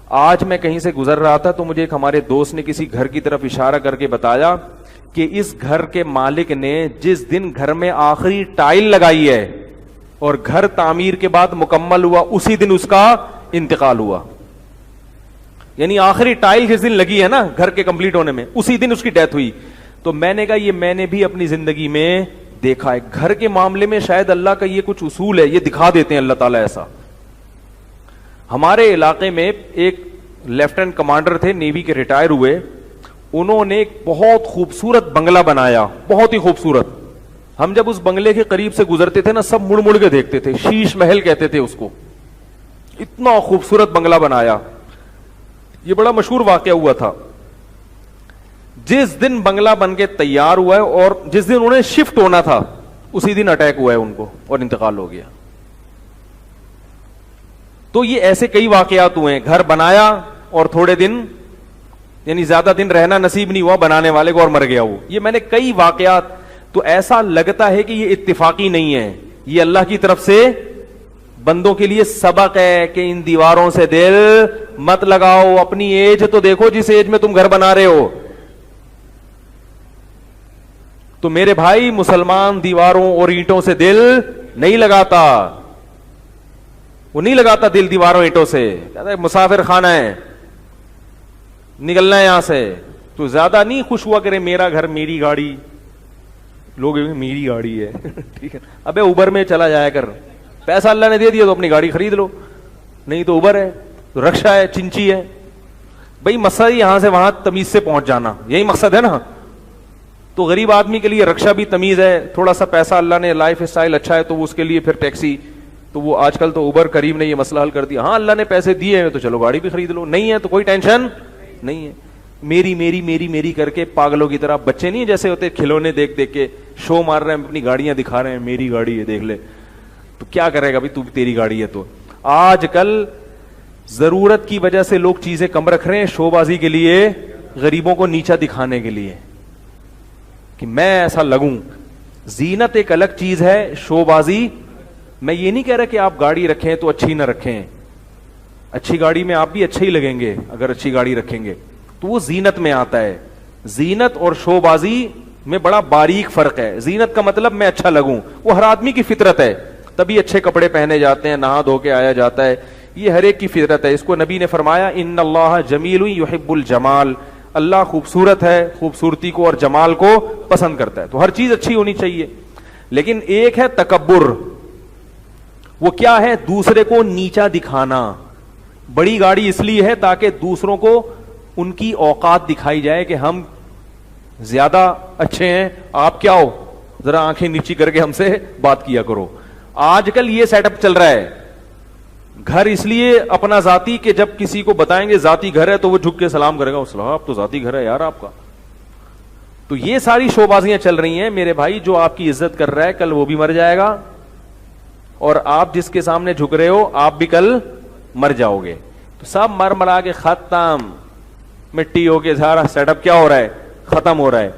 آج میں کہیں سے گزر رہا تھا تو مجھے ایک ہمارے دوست نے کسی گھر کی طرف اشارہ کر کے بتایا کہ اس گھر کے مالک نے جس دن گھر میں آخری ٹائل لگائی ہے اور گھر تعمیر کے بعد مکمل ہوا اسی دن اس کا انتقال ہوا. یعنی آخری ٹائل جس دن لگی ہے نا گھر کے کمپلیٹ ہونے میں اسی دن اس کی ڈیتھ ہوئی. تو میں نے کہا یہ میں نے بھی اپنی زندگی میں دیکھا ہے. گھر کے معاملے میں شاید اللہ کا یہ کچھ اصول ہے, یہ دکھا دیتے ہیں اللہ تعالیٰ ایسا. ہمارے علاقے میں ایک لیفٹیننٹ کمانڈر تھے, نیوی کے, ریٹائر ہوئے. انہوں نے ایک بہت خوبصورت بنگلہ بنایا, بہت ہی خوبصورت. ہم جب اس بنگلے کے قریب سے گزرتے تھے نا سب مڑ مڑ کے دیکھتے تھے. شیش محل کہتے تھے اس کو. اتنا خوبصورت بنگلہ بنایا. یہ بڑا مشہور واقعہ ہوا تھا. جس دن بنگلہ بن کے تیار ہوا ہے اور جس دن انہیں شفٹ ہونا تھا اسی دن اٹیک ہوا ہے ان کو اور انتقال ہو گیا. تو یہ ایسے کئی واقعات ہوئے ہیں. گھر بنایا اور تھوڑے دن یعنی زیادہ دن رہنا نصیب نہیں ہوا بنانے والے کو اور مر گیا وہ. یہ میں نے کئی واقعات. تو ایسا لگتا ہے کہ یہ اتفاقی نہیں ہے, یہ اللہ کی طرف سے بندوں کے لیے سبق ہے کہ ان دیواروں سے دل مت لگاؤ. اپنی ایج تو دیکھو جس ایج میں تم گھر بنا رہے ہو. تو میرے بھائی مسلمان دیواروں اور اینٹوں سے دل نہیں لگاتا. وہ نہیں لگاتا دل دیواروں اینٹوں سے. کہتا ہے مسافر خانہ ہے, نکلنا ہے یہاں سے. تو زیادہ نہیں خوش ہوا کرے میرا گھر میری گاڑی. لوگ میری گاڑی ہے ٹھیک ہے, ابے اوبر میں چلا جایا کر. پیسہ اللہ نے دے دیا تو اپنی گاڑی خرید لو, نہیں تو اوبر ہے, تو رکشا ہے, چنچی ہے. بھائی مقصد یہاں سے وہاں تمیز سے پہنچ جانا, یہی مقصد ہے نا. تو غریب آدمی کے لیے رکشا بھی تمیز ہے, تھوڑا سا پیسہ اللہ نے لائف اسٹائل اچھا ہے تو اس کے لیے پھر ٹیکسی. تو وہ آج کل تو اوبر کریم نے یہ مسئلہ حل کر دیا. ہاں اللہ نے پیسے دیے ہیں تو چلو گاڑی بھی خرید لو, نہیں ہے تو کوئی ٹینشن نہیں ہے. میری میری میری میری کر کے پاگلوں کی طرح بچے نہیں جیسے ہوتے کھلونے دیکھ دیکھ کے شو مار رہے ہیں, اپنی گاڑیاں دکھا رہے ہیں, میری گاڑی ہے دیکھ لے. تو کیا کرے گا بھائی, تو تیری گاڑی ہے. تو آج کل ضرورت کی وجہ سے لوگ چیزیں کم رکھ رہے ہیں شو بازی کے لیے, غریبوں کو نیچا دکھانے کے لیے کہ میں ایسا لگوں. زینت ایک الگ چیز ہے, شو بازی. میں یہ نہیں کہہ رہا کہ آپ گاڑی رکھیں تو اچھی نہ رکھیں. اچھی گاڑی میں آپ بھی اچھے ہی لگیں گے اگر اچھی گاڑی رکھیں گے, تو وہ زینت میں آتا ہے. زینت اور شو بازی میں بڑا باریک فرق ہے. زینت کا مطلب میں اچھا لگوں, وہ ہر آدمی کی فطرت ہے, تبھی اچھے کپڑے پہنے جاتے ہیں, نہا دھو کے آیا جاتا ہے, یہ ہر ایک کی فطرت ہے. اس کو نبی نے فرمایا ان اللہ جمیل یحب الجمال, اللہ خوبصورت ہے, خوبصورتی کو اور جمال کو پسند کرتا ہے. تو ہر چیز اچھی ہونی چاہیے. لیکن ایک ہے تکبر, وہ کیا ہے, دوسرے کو نیچا دکھانا. بڑی گاڑی اس لیے ہے تاکہ دوسروں کو ان کی اوقات دکھائی جائے کہ ہم زیادہ اچھے ہیں, آپ کیا ہو, ذرا آنکھیں نیچی کر کے ہم سے بات کیا کرو. آج کل یہ سیٹ اپ چل رہا ہے. گھر اس لیے اپنا ذاتی کہ جب کسی کو بتائیں گے ذاتی گھر ہے تو وہ جھک کے سلام کرے گا, اسلام آپ تو ذاتی گھر ہے یار آپ کا. تو یہ ساری شو بازیاں چل رہی ہیں میرے بھائی. جو آپ کی عزت کر رہا ہے کل وہ بھی مر جائے گا, اور آپ جس کے سامنے جھک رہے ہو آپ بھی کل مر جاؤ گے. تو سب مر مرا کے ختم, مٹی ہو کے سارا سیٹ اپ کیا ہو رہا ہے, ختم ہو رہا ہے.